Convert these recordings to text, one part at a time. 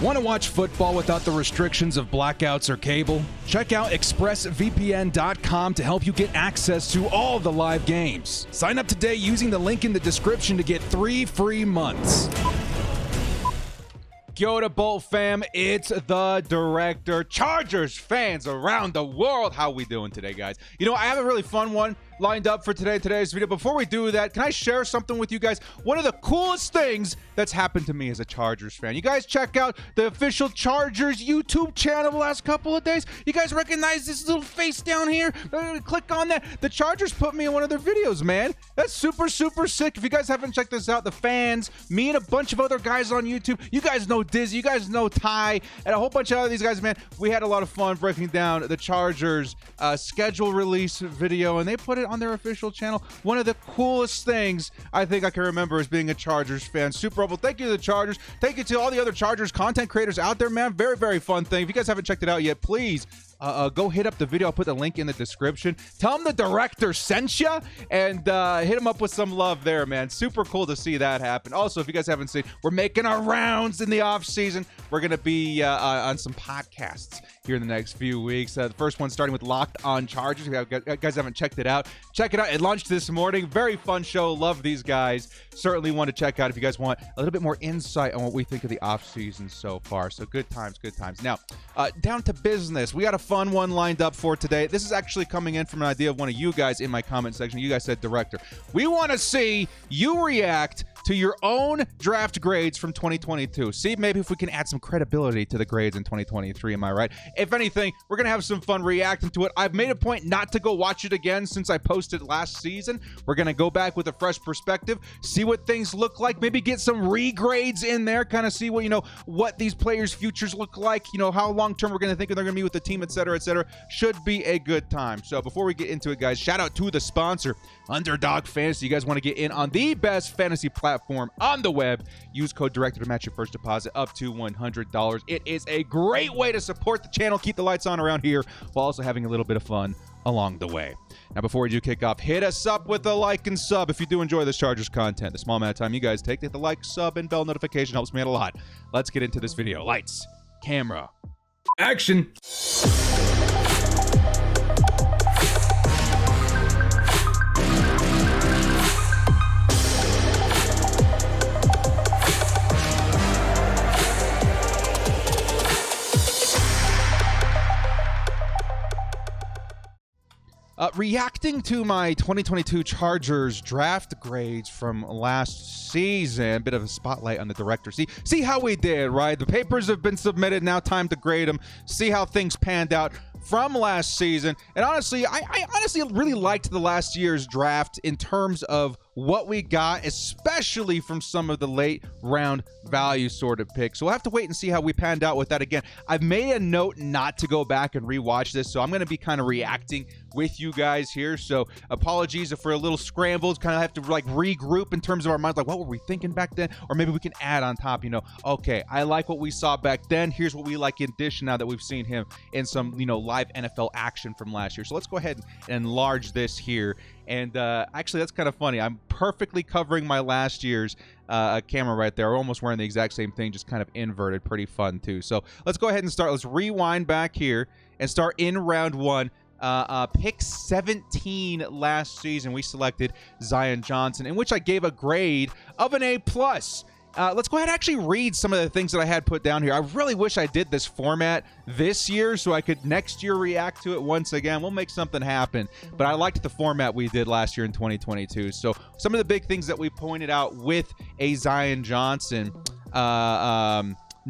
Want to watch football without the restrictions of blackouts or cable? Check out expressvpn.com to help you get access to all the live games. Sign up today using the link in the description to get 3 free months. Yoda Bolt fam, it's the director. Chargers fans around the world, how we doing today, guys? You know, I have a really fun one lined up for today's video. Before we do that, can I share something with you guys? One of the coolest things that's happened to me as a Chargers fan. You guys check out the official Chargers YouTube channel the last couple of days. You guys recognize this little face down here? Click on that. The Chargers put me in one of their videos, man. That's super, super sick. If you guys haven't checked this out, the fans, me and a bunch of other guys on YouTube, you guys know Dizzy, you guys know Ty, and a whole bunch of other these guys, man. We had a lot of fun breaking down the Chargers schedule release video, and they put it on their official channel. One of the coolest things I think I can remember is being a Chargers fan. Super Bowl. Thank you to the Chargers. Thank you to all the other Chargers content creators out there, man. Very, very fun thing. If you guys haven't checked it out yet, please go hit up the video. I'll put the link in the description. Tell them the director sent you, and hit them up with some love there, man. Super cool to see that happen. Also, if you guys haven't seen, we're making our rounds in the off season. We're gonna be on some podcasts here in the next few weeks. The first one starting with Locked on Chargers. If you guys haven't checked it out, check it out. It launched this morning. Very fun show. Love these guys. Certainly want to check out if you guys want a little bit more insight on what we think of the off season so far. So good times, good times. Now, down to business. We got a fun one lined up for today. This is actually coming in from an idea of one of you guys in my comment section. You guys said, director, we want to see you react to your own draft grades from 2022. See, maybe if we can add some credibility to the grades in 2023, am I right? If anything, we're going to have some fun reacting to it. I've made a point not to go watch it again since I posted last season. We're going to go back with a fresh perspective, see what things look like, maybe get some regrades in there, kind of see what, you know, what these players' futures look like, you know, how long-term we're going to think they're going to be with the team, etc., etc. Should be a good time. So before we get into it, guys, shout out to the sponsor, Underdog Fantasy. You guys want to get in on the best fantasy platform on the web, use code director to match your first deposit up to $100. It is a great way to support the channel, keep the lights on around here, while also having a little bit of fun along the way. Now, before we do kick off, hit us up with a like and sub if you do enjoy this Chargers content. The small amount of time you guys take to hit the like, sub, and bell notification helps me out a lot. Let's get into this video. Lights, camera, action! Reacting to my 2022 Chargers draft grades from last season, bit of a spotlight on the director. See how we did, right? The papers have been submitted, now time to grade them, see how things panned out from last season. And honestly, I honestly really liked the last year's draft in terms of what we got, especially from some of the late round value sort of picks. So we'll have to wait and see how we panned out with that. Again, I've made a note not to go back and rewatch this, so I'm going to be kind of reacting with you guys here. So apologies if we're a little scrambled, kind of have to like regroup in terms of our minds, like what were we thinking back then? Or maybe we can add on top, you know, okay, I like what we saw back then. Here's what we like in addition now that we've seen him in some, you know, live NFL action from last year. So let's go ahead and enlarge this here. And actually, that's kind of funny. I'm perfectly covering my last year's camera right there. We're almost wearing the exact same thing, just kind of inverted. Pretty fun, too. So let's go ahead and start. Let's rewind back here and start in round one. Pick 17 last season, we selected Zion Johnson, in which I gave a grade of an A+. Let's go ahead and actually read some of the things that I had put down here. I really wish I did this format this year so I could next year react to it once again. We'll make something happen. But I liked the format we did last year in 2022. So some of the big things that we pointed out with a Zion Johnson,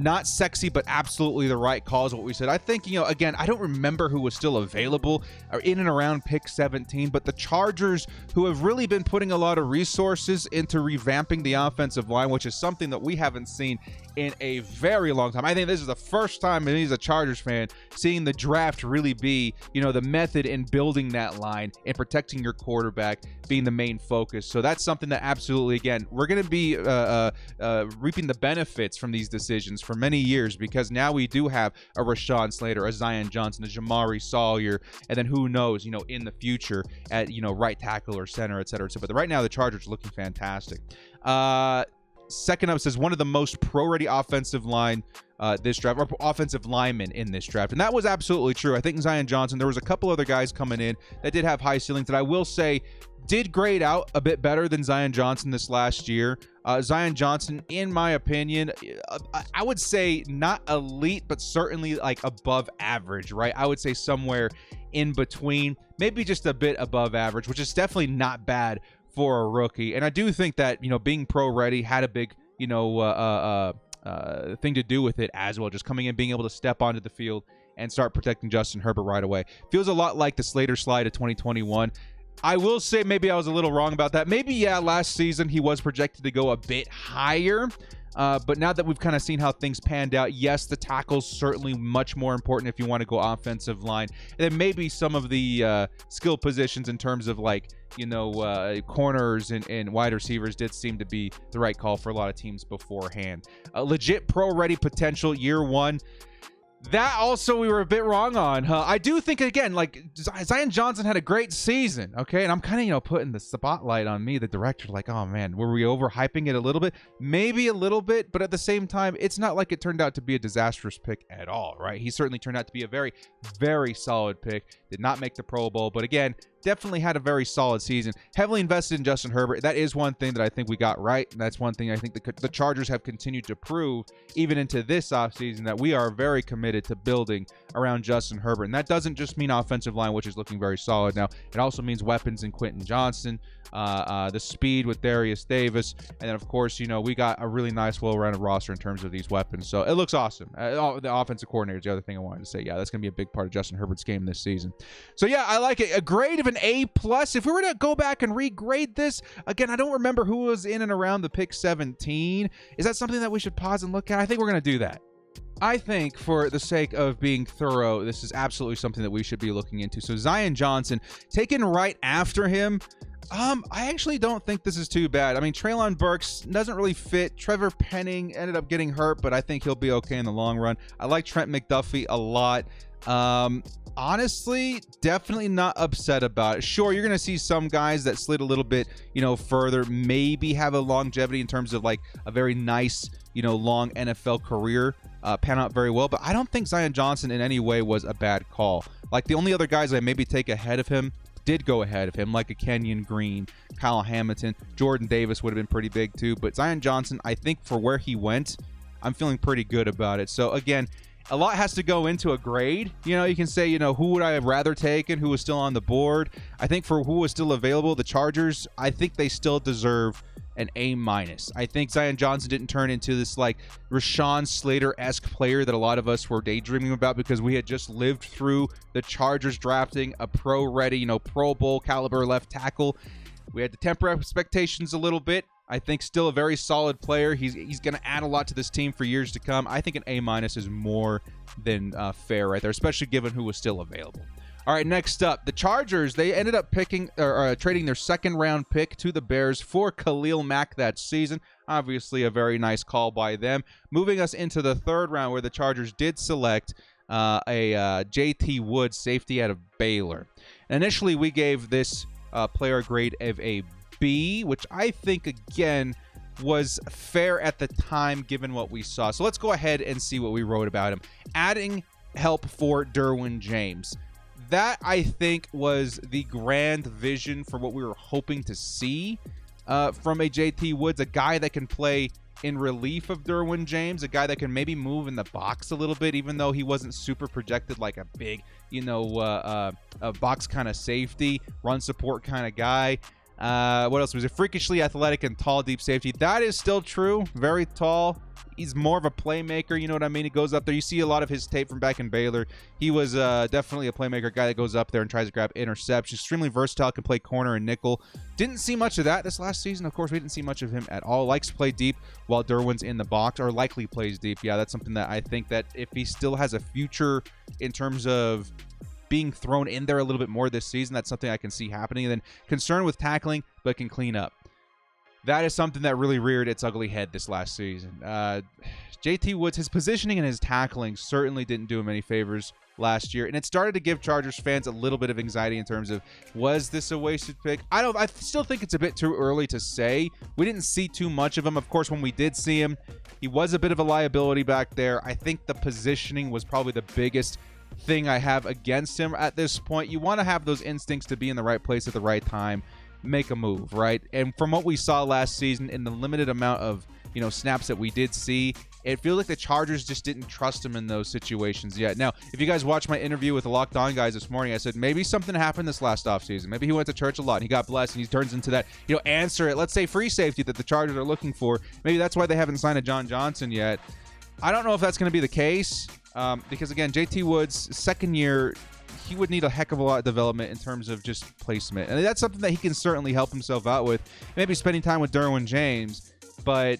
not sexy, but absolutely the right call is what we said. I think, you know, again, I don't remember who was still available or in and around pick 17, but the Chargers, who have really been putting a lot of resources into revamping the offensive line, which is something that we haven't seen in a very long time. I think this is the first time, and he's a Chargers fan, seeing the draft really be, you know, the method in building that line and protecting your quarterback being the main focus. So that's something that absolutely, again, we're going to be reaping the benefits from these decisions for many years, because now we do have a Rashawn Slater, a Zion Johnson, a Jamari Sawyer, and then who knows, you know, in the future at, you know, right tackle or center, et cetera, et cetera. But right now the Chargers are looking fantastic. second up says one of the most pro-ready offensive line this draft, or offensive linemen in this draft. And that was absolutely true. I think Zion Johnson, there was a couple other guys coming in that did have high ceilings that I will say did grade out a bit better than Zion Johnson this last year. Zion Johnson, in my opinion, I would say not elite, but certainly like above average, right? I would say somewhere in between, maybe just a bit above average, which is definitely not bad for a rookie. And I do think that, being pro ready had a big, thing to do with it as well. Just coming in, being able to step onto the field and start protecting Justin Herbert right away. Feels a lot like the Slater slide of 2021. I will say maybe I was a little wrong about that. Maybe, yeah, last season he was projected to go a bit higher. But now that we've kind of seen how things panned out, yes, the tackle's certainly much more important if you want to go offensive line. And then maybe some of the skill positions in terms of corners and wide receivers did seem to be the right call for a lot of teams beforehand. Legit pro-ready potential year one. That also we were a bit wrong on. I do think, again, like Zion Johnson had a great season, okay? And I'm kind of, putting the spotlight on me, the director, like, oh man, were we overhyping it a little bit? Maybe a little bit, but at the same time, it's not like it turned out to be a disastrous pick at all, right? He certainly turned out to be a very, very solid pick. Did not make the Pro Bowl, but again, definitely had a very solid season. Heavily invested in Justin Herbert. That is one thing that I think we got right, and that's one thing I think the Chargers have continued to prove even into this offseason, that we are very committed to building around Justin Herbert. And that doesn't just mean offensive line, which is looking very solid now. It also means weapons in Quentin Johnson, the speed with Darius Davis, and then of course, we got a really nice, well-rounded roster in terms of these weapons. So it looks awesome. The offensive coordinator is the other thing I wanted to say. Yeah, that's going to be a big part of Justin Herbert's game this season. So yeah, I like it. A grade of an A+. If we were to go back and regrade this, again, I don't remember who was in and around the pick 17. Is that something that we should pause and look at? I think we're going to do that. I think for the sake of being thorough, this is absolutely something that we should be looking into. So Zion Johnson, taken right after him, I actually don't think this is too bad. I mean, Treylon Burks doesn't really fit. Trevor Penning ended up getting hurt, but I think he'll be okay in the long run. I like Trent McDuffie a lot. Honestly, definitely not upset about it. Sure, you're going to see some guys that slid a little bit, further, maybe have a longevity in terms of like a very nice, long NFL career, pan out very well. But I don't think Zion Johnson in any way was a bad call. Like the only other guys I maybe take ahead of him did go ahead of him, like a Kenyon Green, Kyle Hamilton, Jordan Davis would have been pretty big too. But Zion Johnson, I think for where he went, I'm feeling pretty good about it. So again, a lot has to go into a grade. You can say, who would I have rather taken, who was still on the board. I think for who was still available, the Chargers, I think they still deserve an A-. I think Zion Johnson didn't turn into this like Rashawn Slater-esque player that a lot of us were daydreaming about, because we had just lived through the Chargers drafting a pro-ready, Pro Bowl caliber left tackle. We had to temper expectations a little bit. I think still a very solid player. He's going to add a lot to this team for years to come. I think an A- is more than fair right there, especially given who was still available. All right, next up, the Chargers. They ended up trading their second-round pick to the Bears for Khalil Mack that season. Obviously, a very nice call by them. Moving us into the third round, where the Chargers did select a J.T. Woods safety out of Baylor. And initially, we gave this player grade of a B, which I think, again, was fair at the time given what we saw. So let's go ahead and see what we wrote about him. Adding help for Derwin James. That, I think, was the grand vision for what we were hoping to see from a JT Woods, a guy that can play in relief of Derwin James, a guy that can maybe move in the box a little bit, even though he wasn't super projected like a big, a box kind of safety, run support kind of guy. What else was it? Freakishly athletic and tall, deep safety. That is still true. Very tall. He's more of a playmaker. You know what I mean? He goes up there. You see a lot of his tape from back in Baylor. He was definitely a playmaker, guy that goes up there and tries to grab interceptions. Extremely versatile, can play corner and nickel. Didn't see much of that this last season. Of course, we didn't see much of him at all. Likes to play deep while Derwin's in the box, or likely plays deep. Yeah, that's something that I think that if he still has a future in terms of being thrown in there a little bit more this season, that's something I can see happening. And then concern with tackling, but can clean up. That is something that really reared its ugly head this last season. JT Woods, his positioning and his tackling certainly didn't do him any favors last year, and it started to give Chargers fans a little bit of anxiety in terms of, was this a wasted pick? I still think it's a bit too early to say. We didn't see too much of him. Of course, when we did see him, he was a bit of a liability back there. I think the positioning was probably the biggest thing I have against him at this point. You want to have those instincts to be in the right place at the right time, make a move, right? And from what we saw last season in the limited amount of snaps that we did see, it feels like the Chargers just didn't trust him in those situations yet. Now, if you guys watched my interview with the Locked On guys this morning, I said maybe something happened this last offseason. Maybe he went to church a lot and he got blessed and he turns into that, answer it, let's say free safety that the Chargers are looking for. Maybe that's why they haven't signed a John Johnson yet. I don't know if that's going to be the case because, again, JT Woods' second year, he would need a heck of a lot of development in terms of just placement. And that's something that he can certainly help himself out with, maybe spending time with Derwin James. But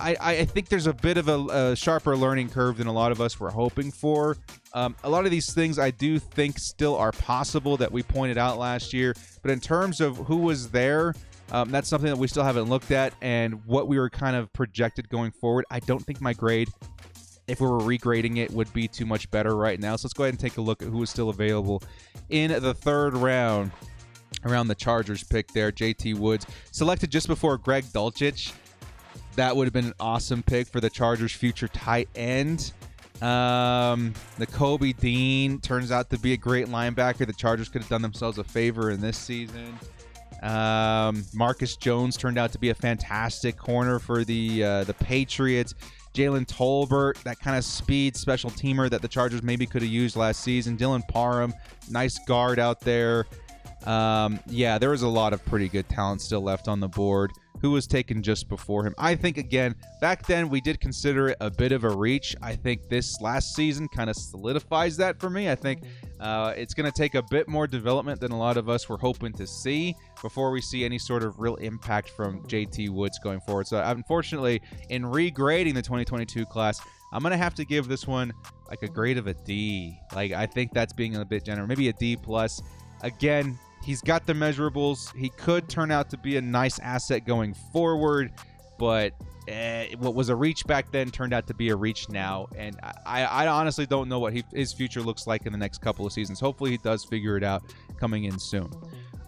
I think there's a bit of a sharper learning curve than a lot of us were hoping for. A lot of these things I do think still are possible that we pointed out last year. But in terms of who was there, that's something that we still haven't looked at. And what we were kind of projected going forward, I don't think my grade, if we were regrading it, would be too much better right now. So let's go ahead and take a look at who is still available in the third round around the Chargers pick there. JT Woods selected just before Greg Dulcich. That would have been an awesome pick for the Chargers' future tight end. Nakobe Dean turns out to be a great linebacker. The Chargers could have done themselves a favor in this season. Marcus Jones turned out to be a fantastic corner for the Patriots. Jalen Tolbert, that kind of speed special teamer that the Chargers maybe could have used last season. Dylan Parham, nice guard out there. Yeah, there was a lot of pretty good talent still left on the board. Who was taken just before him? I think, again, back then we did consider it a bit of a reach. I think this last season kind of solidifies that for me. I think it's going to take a bit more development than a lot of us were hoping to see before we see any sort of real impact from JT Woods going forward. So unfortunately, in regrading the 2022 class, I'm going to have to give this one like a grade of a D. Like, I think that's being a bit generous. Maybe a D+. Again, he's got the measurables. He could turn out to be a nice asset going forward, but what was a reach back then turned out to be a reach now. And I honestly don't know what his future looks like in the next couple of seasons. Hopefully he does figure it out coming in soon.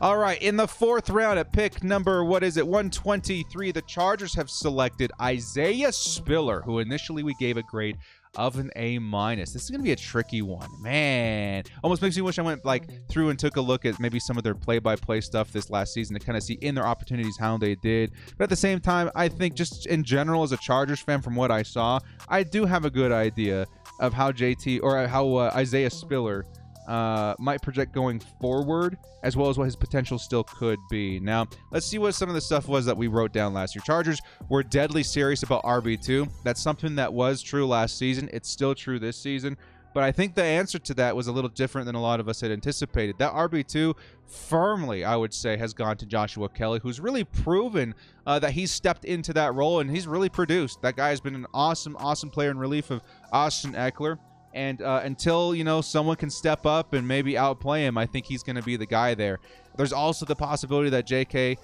All right, in the fourth round at pick number, 123, the Chargers have selected Isaiah Spiller, who initially we gave a grade of an A-. This is going to be a tricky one, man. Almost makes me wish I went through and took a look at maybe some of their play-by-play stuff this last season to kind of see in their opportunities how they did. But at the same time, I think just in general as a Chargers fan, from what I saw, I do have a good idea of how Isaiah Spiller might project going forward, as well as what his potential still could be. Now, let's see what some of the stuff was that we wrote down last year. Chargers were deadly serious about RB2. That's something that was true last season. It's still true this season. But I think the answer to that was a little different than a lot of us had anticipated. That RB2 firmly, I would say, has gone to Joshua Kelly, who's really proven that he's stepped into that role, and he's really produced. That guy has been an awesome, awesome player in relief of Austin Eckler. And until, someone can step up and maybe outplay him, I think he's going to be the guy there. There's also the possibility that JK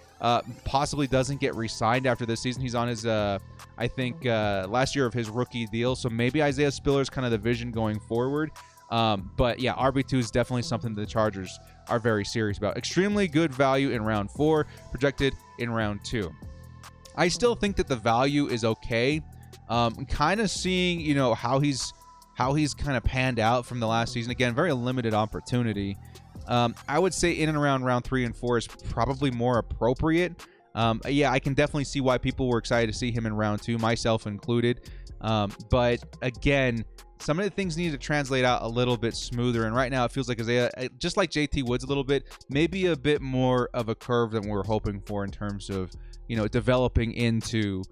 possibly doesn't get re-signed after this season. He's on his, last year of his rookie deal. So maybe Isaiah Spiller is kind of the vision going forward. But yeah, RB2 is definitely something the Chargers are very serious about. Extremely good value in round 4, projected in round 2. I still think that the value is okay. Kind of seeing, how he's kind of panned out from the last season. Again, very limited opportunity. I would say in and around round 3 and 4 is probably more appropriate. Yeah, I can definitely see why people were excited to see him in round 2, myself included. But again, some of the things need to translate out a little bit smoother. And right now it feels like Isaiah, just like JT Woods a little bit, maybe a bit more of a curve than we were hoping for in terms of, developing into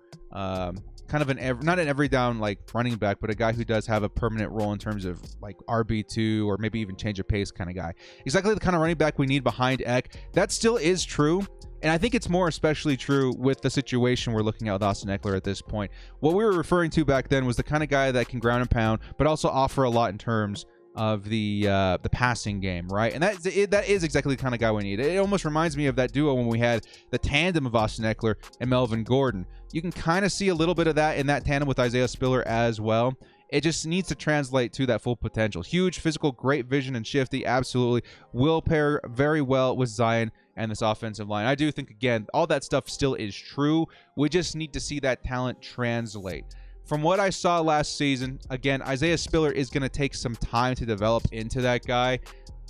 kind of not an every down running back, but a guy who does have a permanent role in terms of RB2 or maybe even change of pace kind of guy. Exactly the kind of running back we need behind Eck. That still is true. And I think it's more especially true with the situation we're looking at with Austin Eckler at this point. What we were referring to back then was the kind of guy that can ground and pound, but also offer a lot in terms of the passing game, right? And that is exactly the kind of guy we need. It almost reminds me of that duo when we had the tandem of Austin Eckler and Melvin Gordon. You can kind of see a little bit of that in that tandem with Isaiah Spiller as well. It just needs to translate to that full potential. Huge physical, great vision, and shifty. Absolutely will pair very well with Zion and this offensive line. I do think, again, all that stuff still is true. We just need to see that talent translate. From what I saw last season, again, Isaiah Spiller is going to take some time to develop into that guy.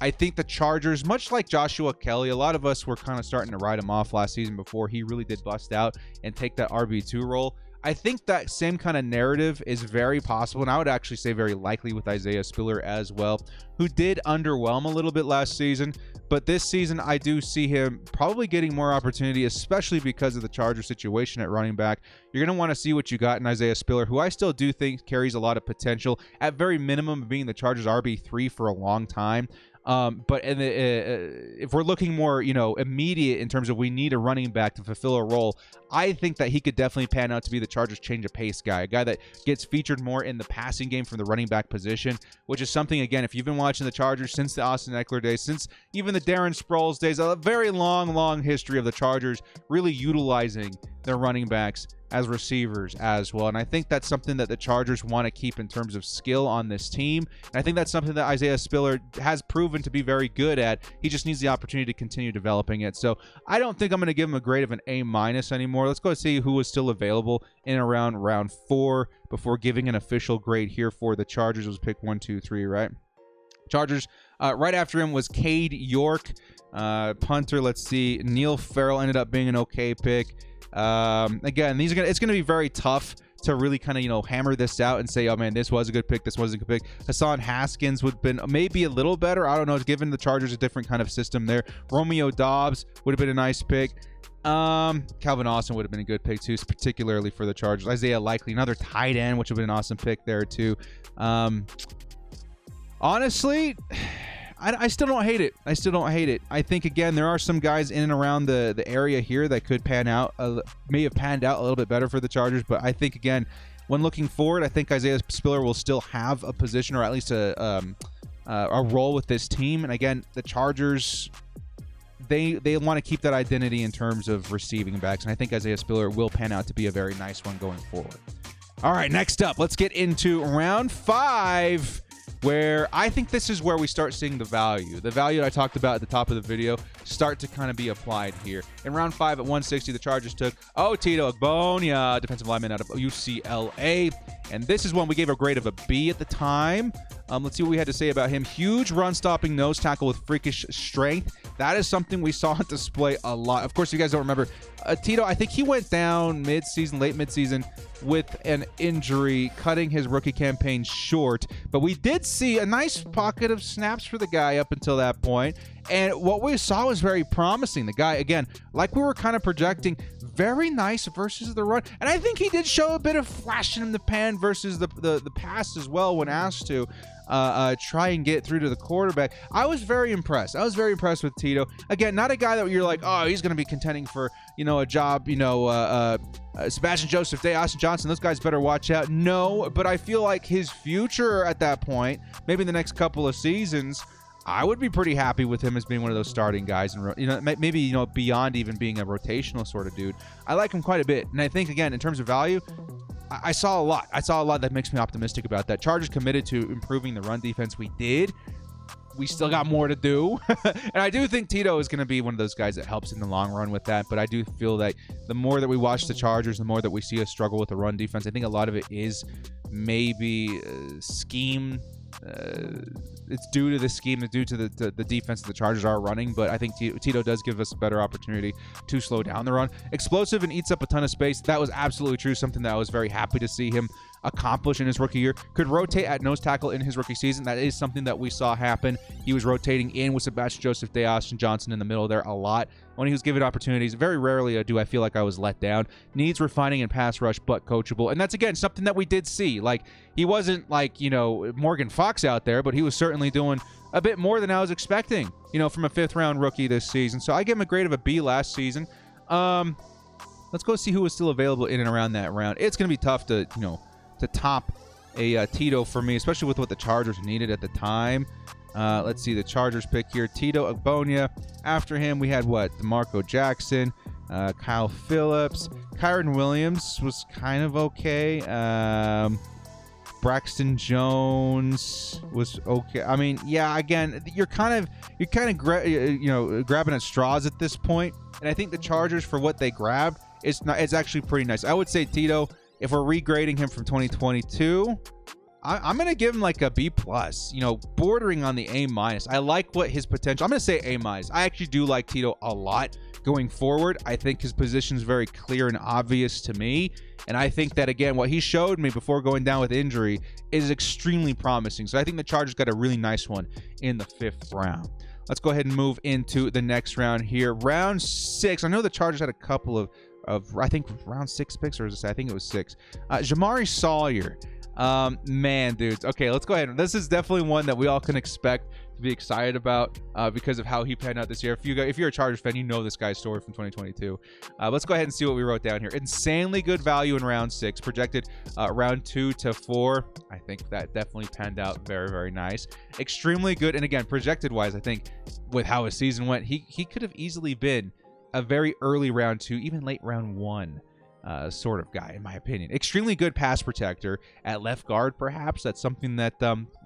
I think the Chargers, much like Joshua Kelly, a lot of us were kind of starting to write him off last season before he really did bust out and take that RB2 role. I think that same kind of narrative is very possible, and I would actually say very likely with Isaiah Spiller as well, who did underwhelm a little bit last season. But this season, I do see him probably getting more opportunity, especially because of the Charger situation at running back. You're going to want to see what you got in Isaiah Spiller, who I still do think carries a lot of potential, at very minimum being the Chargers RB3 for a long time. But if we're looking more, immediate in terms of we need a running back to fulfill a role, I think that he could definitely pan out to be the Chargers change of pace guy, a guy that gets featured more in the passing game from the running back position, which is something, again, if you've been watching the Chargers since the Austin Eckler days, since even the Darren Sproles days, a very long history of the Chargers really utilizing their running backs as receivers as well. And I think that's something that the Chargers want to keep in terms of skill on this team. And I think that's something that Isaiah Spiller has proven to be very good at. He just needs the opportunity to continue developing it. So I don't think I'm going to give him a grade of an A- anymore. Let's go see who was still available in around round 4 before giving an official grade here for the Chargers. It was pick 1, 2, 3, right? Chargers, right after him was Cade York. Punter, let's see. Neil Farrell ended up being an okay pick. Again, it's going to be very tough to really kind of, hammer this out and say, oh man, this was a good pick, this wasn't a good pick. Hassan Haskins would have been maybe a little better. I don't know, given the Chargers a different kind of system there. Romeo Doubs would have been a nice pick. Calvin Austin would have been a good pick too, particularly for the Chargers. Isaiah Likely, another tight end, which would have been an awesome pick there too. Honestly, I still don't hate it. I think, again, there are some guys in and around the area here that could pan out, may have panned out a little bit better for the Chargers. But I think, again, when looking forward, I think Isaiah Spiller will still have a position, or at least a role with this team. And again, the Chargers, they want to keep that identity in terms of receiving backs. And I think Isaiah Spiller will pan out to be a very nice one going forward. All right, next up, let's get into round 5. Where I think this is where we start seeing the value. The value I talked about at the top of the video start to kind of be applied here. In round 5 at 160, the Chargers took Tito Agholor, defensive lineman out of UCLA. And this is one we gave a grade of a B at the time. Let's see what we had to say about him. Huge run-stopping nose tackle with freakish strength. That is something we saw on display a lot. Of course, if you guys don't remember, Tito, I think he went down late mid-season with an injury, cutting his rookie campaign short. But we did see a nice pocket of snaps for the guy up until that point. And what we saw was very promising. The guy, again, like we were kind of projecting, very nice versus the run. And I think he did show a bit of flash in the pan versus the pass as well when asked to try and get through to the quarterback. I was very impressed. With Tito. Again, not a guy that you're like, oh, he's going to be contending for, a job, Sebastian Joseph Day, Austin Johnson, those guys better watch out. No, but I feel like his future at that point, maybe the next couple of seasons, I would be pretty happy with him as being one of those starting guys, and maybe beyond even being a rotational sort of dude. I like him quite a bit, and I think, again, in terms of value, I saw a lot. That makes me optimistic about that. Chargers committed to improving the run defense. We did. We still got more to do. And I do think Tito is going to be one of those guys that helps in the long run with that. But I do feel that the more that we watch the Chargers, the more that we see us struggle with the run defense. I think a lot of it is maybe scheme. It's due to the scheme, due to the defense that the Chargers are running, but I think Tito does give us a better opportunity to slow down the run. Explosive and eats up a ton of space. That was absolutely true, something that I was very happy to see him accomplish in his rookie year. Could rotate at nose tackle in his rookie season. That is something that we saw happen. He was rotating in with Sebastian Joseph Day, Austin Johnson in the middle there a lot. When he was given opportunities, very rarely do I feel like I was let down. Needs refining in pass rush, but coachable. And that's, again, something that we did see. Like, he wasn't like, Morgan Fox out there, but he was certainly doing a bit more than I was expecting, from a 5th-round rookie this season. So I give him a grade of a B last season. Let's go see who was still available in and around that round. It's going to be tough to, to top a Tito for me, especially with what the Chargers needed at the time. Let's see the Chargers pick here. Tito Agholor. After him, we had DeMarco Jackson, Kyle Phillips. Kyron Williams was kind of okay. Braxton Jones was okay. I mean, yeah, again, you're kind of grabbing at straws at this point, and I think the Chargers, for what they grabbed, it's actually pretty nice. I would say, Tito, if we're regrading him from 2022, I'm going to give him like a B+, bordering on the A-. I like what his potential, I'm going to say A-. I actually do like Tito a lot going forward. I think his position is very clear and obvious to me. And I think that, again, what he showed me before going down with injury is extremely promising. So I think the Chargers got a really nice one in the 5th round. Let's go ahead and move into the next round here. Round 6. I know the Chargers had a couple of I think round 6 picks, or I think it was 6. Jamari Sawyer. Man, dudes. Okay, let's go ahead. This is definitely one that we all can expect to be excited about because of how he panned out this year. If you're a Chargers fan, you know this guy's story from 2022. Let's go ahead and see what we wrote down here. Insanely good value in round 6, projected round 2 to 4. I think that definitely panned out very, very nice. Extremely good, and again, projected wise, I think with how his season went, he could have easily been a very early round 2, even late round 1 sort of guy, in my opinion. Extremely good pass protector at left guard, perhaps. That's something that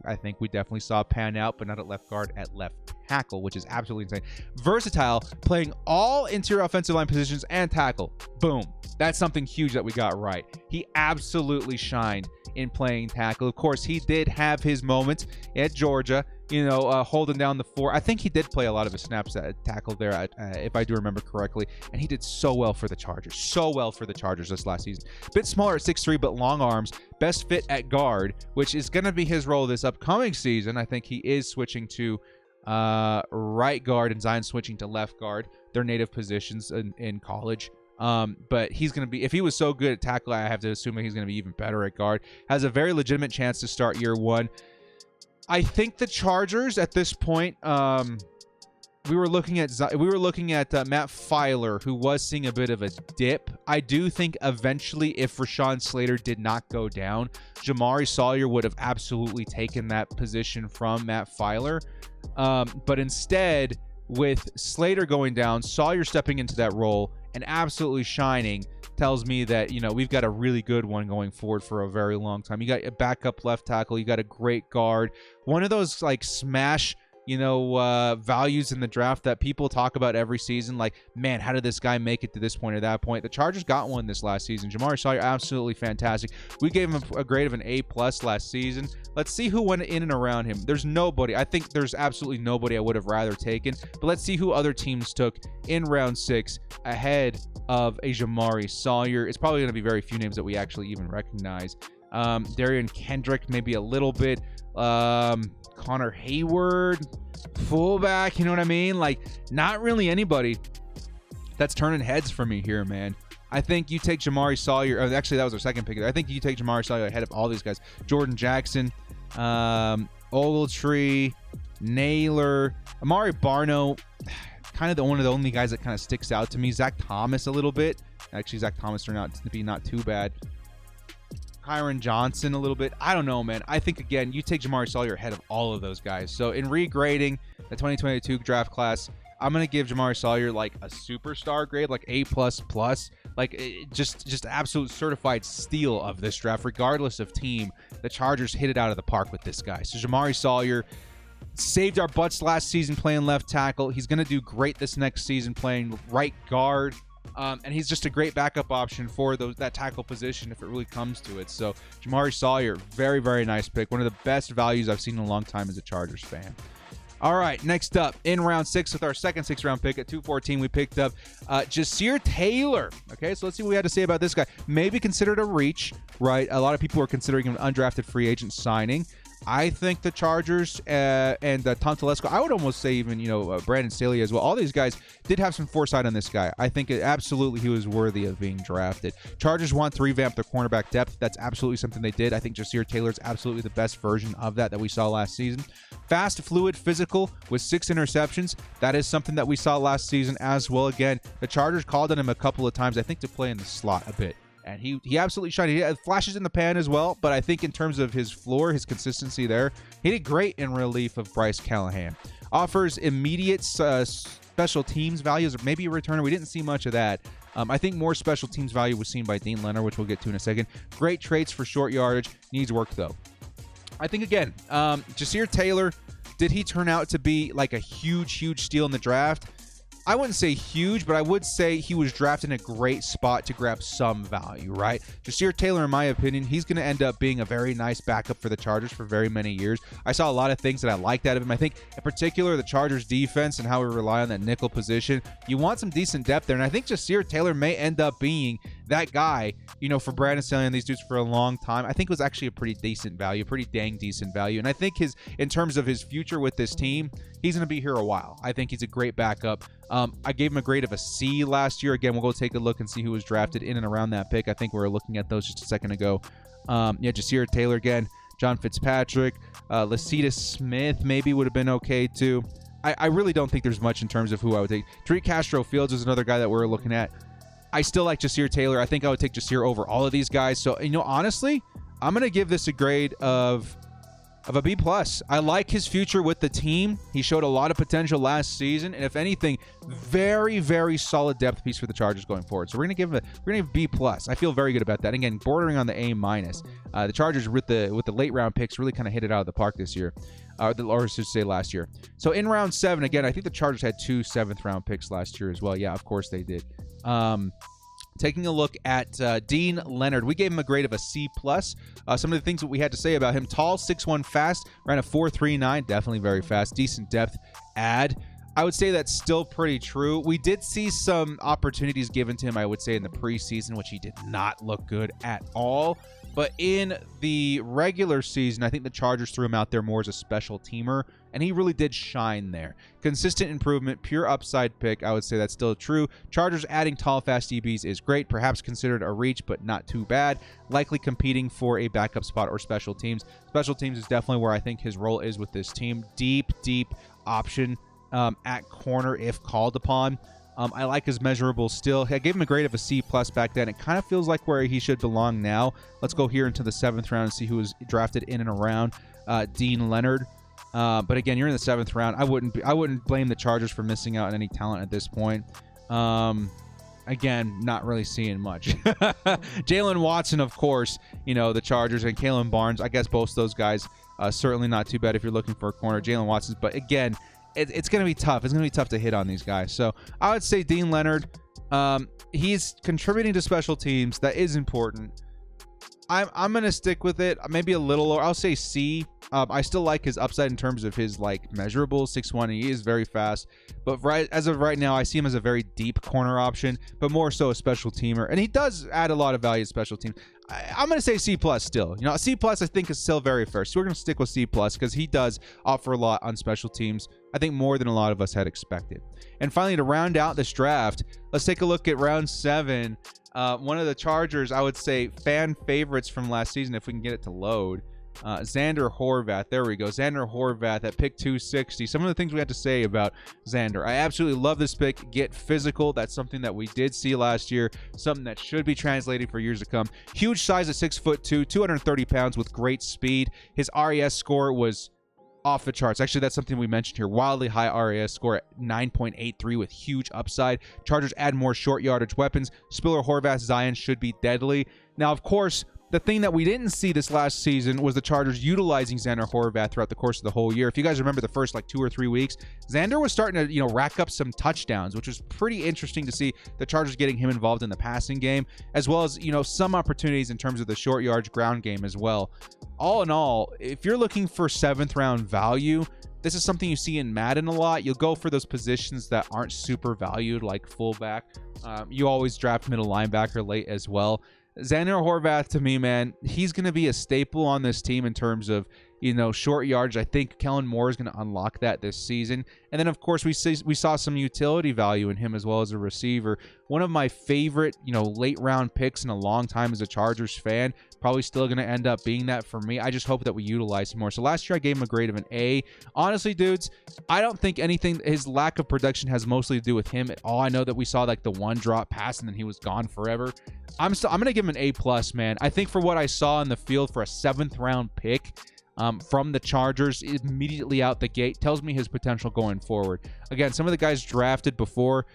I think we definitely saw pan out, but not at left guard, at left tackle, which is absolutely insane. Versatile, playing all interior offensive line positions and tackle. Boom. That's something huge that we got right. He absolutely shined in playing tackle. Of course, he did have his moments at Georgia, holding down the 4. I think he did play a lot of his snaps at tackle there, if I do remember correctly. And he did so well for the Chargers. So well for the Chargers this last season. Bit smaller at 6'3", but long arms. Best fit at guard, which is going to be his role this upcoming season. I think he is switching to right guard, and Zion's switching to left guard. Their native positions in college. But he's going to be, if he was so good at tackle, I have to assume that he's going to be even better at guard. Has a very legitimate chance to start year 1. I think the Chargers at this point, we were looking at Matt Filer, who was seeing a bit of a dip. I do think eventually, if Rashawn Slater did not go down, Jamari Sawyer would have absolutely taken that position from Matt Filer. But instead, with Slater going down, Sawyer stepping into that role and absolutely shining, tells me that, we've got a really good one going forward for a very long time. You got a backup left tackle. You got a great guard. One of those like smash, values in the draft that people talk about every season. Like, man, how did this guy make it to this point or that point? The Chargers got one this last season. Jamari Sawyer, absolutely fantastic. We gave him a grade of an A+ last season. Let's see who went in and around him. There's nobody. I think there's absolutely nobody I would have rather taken. But let's see who other teams took in round 6 ahead of a Jamari Sawyer. It's probably going to be very few names that we actually even recognize. Darian Kendrick, maybe a little bit. Connor Hayward, fullback, you know what I mean? Like, not really anybody that's turning heads for me here, man. I think you take Jamari Sawyer. Actually, that was our second pick. I think you take Jamari Sawyer ahead of all these guys. Jordan Jackson, Ogletree, Naylor, Amari Barno, kind of one of the only guys that kind of sticks out to me. Zach Thomas a little bit. Actually, Zach Thomas turned out to be not too bad. Kyron Johnson a little bit. I don't know, man. I think, again, you take Jamari Sawyer ahead of all of those guys. So in regrading the 2022 draft class, I'm going to give Jamari Sawyer like a superstar grade, like A++. Like, just absolute certified steal of this draft, regardless of team. The Chargers hit it out of the park with this guy. So Jamari Sawyer saved our butts last season playing left tackle. He's going to do great this next season playing right guard. And he's just a great backup option for that tackle position if it really comes to it. So Jamari Sawyer, very, very nice pick. One of the best values I've seen in a long time as a Chargers fan. All right, next up, in round 6 with our second 6th-round pick at 214, we picked up Jasir Taylor. Okay, so let's see what we had to say about this guy. Maybe considered a reach, right? A lot of people are considering him an undrafted free agent signing. I think the Chargers and Tom Telesco, I would almost say even, Brandon Staley as well. All these guys did have some foresight on this guy. I think absolutely he was worthy of being drafted. Chargers want to revamp their cornerback depth. That's absolutely something they did. I think Jasir Taylor's absolutely the best version of that we saw last season. Fast, fluid, physical with 6 interceptions. That is something that we saw last season as well. Again, the Chargers called on him a couple of times, I think, to play in the slot a bit. And he absolutely shined. He had flashes in the pan as well, but I think in terms of his floor, his consistency there, he did great in relief of Bryce Callahan. Offers immediate special teams values, or maybe a returner. We didn't see much of that. I think more special teams value was seen by Dean Leonard, which we'll get to in a second. Great traits for short yardage. Needs work, though. I think, again, Jasir Taylor, did he turn out to be like a huge steal in the draft? I wouldn't say huge, but I would say he was drafted in a great spot to grab some value, right? Jasir Taylor, in my opinion, he's going to end up being a very nice backup for the Chargers for very many years. I saw a lot of things that I liked out of him. I think, in particular, the Chargers defense and how we rely on that nickel position. You want some decent depth there, and I think Jasir Taylor may end up being that guy, you know, for Brandon Staley and these dudes for a long time. I think it was actually a pretty decent value, pretty dang decent value. And I think in terms of his future with this team, he's going to be here a while. I think he's a great backup. I gave him a grade of a C last year. Again, we'll go take a look and see who was drafted in and around that pick. I think we were looking at those just a second ago. Jasir Taylor again, John Fitzpatrick, Lacita Smith maybe would have been okay too. I really don't think there's much in terms of who I would take. Tariq Castro Fields is another guy that we're looking at. I still like Jasir Taylor. I think I would take Jasir over all of these guys. So, you know, honestly, I'm going to give this a grade of a B+. I like his future with the team. He showed a lot of potential last season, and if anything, very solid depth piece for the Chargers going forward. So we're gonna give B+. I feel very good about that. Again, bordering on the A-. The Chargers with the late round picks really kind of hit it out of the park this year, or I should say last year. So in round 7, again, I think the Chargers had 2 7th round picks last year as well. Yeah, of course they did. Taking a look at Dean Leonard, we gave him a grade of a C+. Some of the things that we had to say about him: tall, 6'1", fast, ran a 4.39, definitely very fast, decent depth add. I would say that's still pretty true. We did see some opportunities given to him, I would say, in the preseason, which he did not look good at all. But in the regular season, I think the Chargers threw him out there more as a special teamer, and he really did shine there. Consistent improvement, pure upside pick. I would say that's still true. Chargers adding tall, fast DBs is great. Perhaps considered a reach, but not too bad. Likely competing for a backup spot or special teams. Special teams is definitely where I think his role is with this team. Deep option at corner if called upon. I like his measurables still. I gave him a grade of a C+ back then. It kind of feels like where he should belong now. Let's go here into the 7th round and see who was drafted in and around Dean Leonard. But again, you're in the 7th round. I wouldn't blame the Chargers for missing out on any talent at this point. Again, not really seeing much. Jalen Watson, of course, you know, the Chargers, and Kalen Barnes. I guess both those guys certainly not too bad if you're looking for a corner. Jalen Watson's, but again, it's going to be tough. It's going to be tough to hit on these guys. So I would say Dean Leonard, he's contributing to special teams. That is important. I'm going to stick with it. Maybe a little lower. I'll say C. I still like his upside in terms of his like measurables. 6'1", he is very fast. But as of right now, I see him as a very deep corner option, but more so a special teamer. And he does add a lot of value to special teams. I'm going to say C+ still. You know, C+ I think is still very fair. So we're going to stick with C+ because he does offer a lot on special teams. I think more than a lot of us had expected. And finally, to round out this draft, let's take a look at round 7. One of the Chargers, I would say, fan favorites from last season, if we can get it to load. Xander Horvath. There we go. Xander Horvath at pick 260. Some of the things we had to say about Xander. I absolutely love this pick. Get physical. That's something that we did see last year. Something that should be translated for years to come. Huge size at 6'2", 230 pounds with great speed. His RAS score was off the charts. Actually, that's something we mentioned here. Wildly high RAS score at 9.83 with huge upside. Chargers add more short yardage weapons. Spiller, Horvath, Zion should be deadly. Now, of course, the thing that we didn't see this last season was the Chargers utilizing Xander Horvath throughout the course of the whole year. If you guys remember the first like 2 or 3 weeks, Xander was starting to, you know, rack up some touchdowns, which was pretty interesting to see the Chargers getting him involved in the passing game, as well as, you know, some opportunities in terms of the short yardage ground game as well. All in all, if you're looking for 7th round value, this is something you see in Madden a lot. You'll go for those positions that aren't super valued, like fullback. You always draft middle linebacker late as well. Xander Horvath, to me, man, he's going to be a staple on this team in terms of, you know, short yardage. I think Kellen Moore is going to unlock that this season. And then, of course, we saw some utility value in him as well as a receiver. One of my favorite, you know, late round picks in a long time as a Chargers fan. Probably still going to end up being that for me. I just hope that we utilize him more. So last year I gave him a grade of an A. Honestly, dudes, I don't think anything, his lack of production has mostly to do with him at all. I know that we saw like the one drop pass and then he was gone forever. I'm going to give him an A+, man. I think for what I saw in the field for a 7th round pick, from the Chargers immediately out the gate tells me his potential going forward. Again, some of the guys drafted before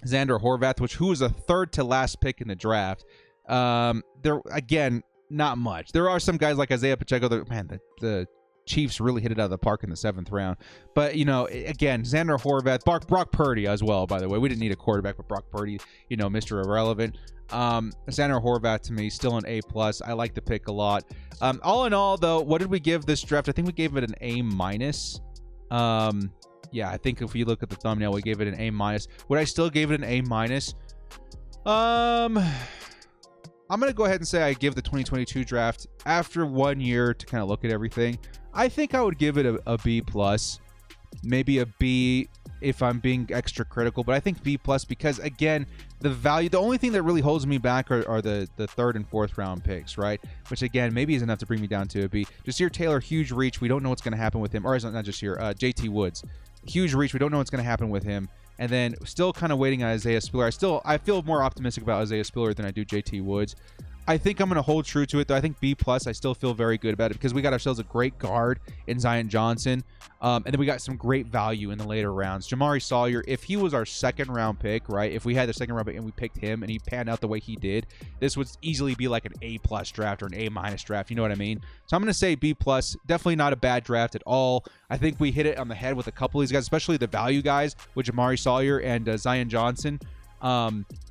Xander Horvath, who was a third to last pick in the draft. There again, not much. There are some guys like Isaiah Pacheco. The Chiefs really hit it out of the park in the 7th round. But, you know, again, Xander Horvath, Brock Purdy as well, by the way. We didn't need a quarterback, but Brock Purdy, you know, Mr. Irrelevant. Xander Horvath, to me, still an A+. I like the pick a lot. All in all, though, what did we give this draft? I think we gave it an A-. Yeah, I think if you look at the thumbnail, we gave it an A-. Would I still give it an A-? I'm going to go ahead and say I give the 2022 draft, after 1 year to kind of look at everything, I think I would give it a B+, maybe a B if I'm being extra critical, but I think B+, because again, the only thing that really holds me back are the 3rd and 4th round picks, right? Which again, maybe is enough to bring me down to a B. Jasir Taylor, huge reach. We don't know what's going to happen with him. Or not Jasir, JT Woods. Huge reach. We don't know what's going to happen with him. And then still kind of waiting on Isaiah Spiller. I feel more optimistic about Isaiah Spiller than I do JT Woods. I think I'm going to hold true to it, though. I think B+, I still feel very good about it because we got ourselves a great guard in Zion Johnson. And then we got some great value in the later rounds. Jamari Sawyer, if he was our 2nd round pick, right? If we had the 2nd round pick and we picked him and he panned out the way he did, this would easily be like an A+ draft or an A- draft. You know what I mean? So I'm going to say B+. Definitely not a bad draft at all. I think we hit it on the head with a couple of these guys, especially the value guys with Jamari Sawyer and Zion Johnson.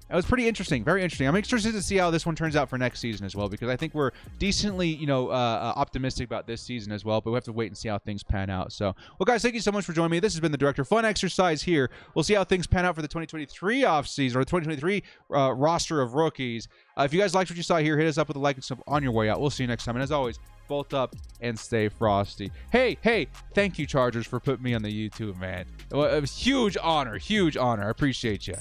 It was pretty interesting, very interesting. I'm interested to see how this one turns out for next season as well, because I think we're decently, you know, optimistic about this season as well, but we have to wait and see how things pan out. So, well, guys, thank you so much for joining me. This has been the Director. Fun exercise here. We'll see how things pan out for the 2023 offseason or the 2023 roster of rookies. If you guys liked what you saw here, hit us up with a like and sub on your way out. We'll see you next time. And as always, bolt up and stay frosty. Hey, thank you, Chargers, for putting me on the YouTube, man. It was huge honor. I appreciate you.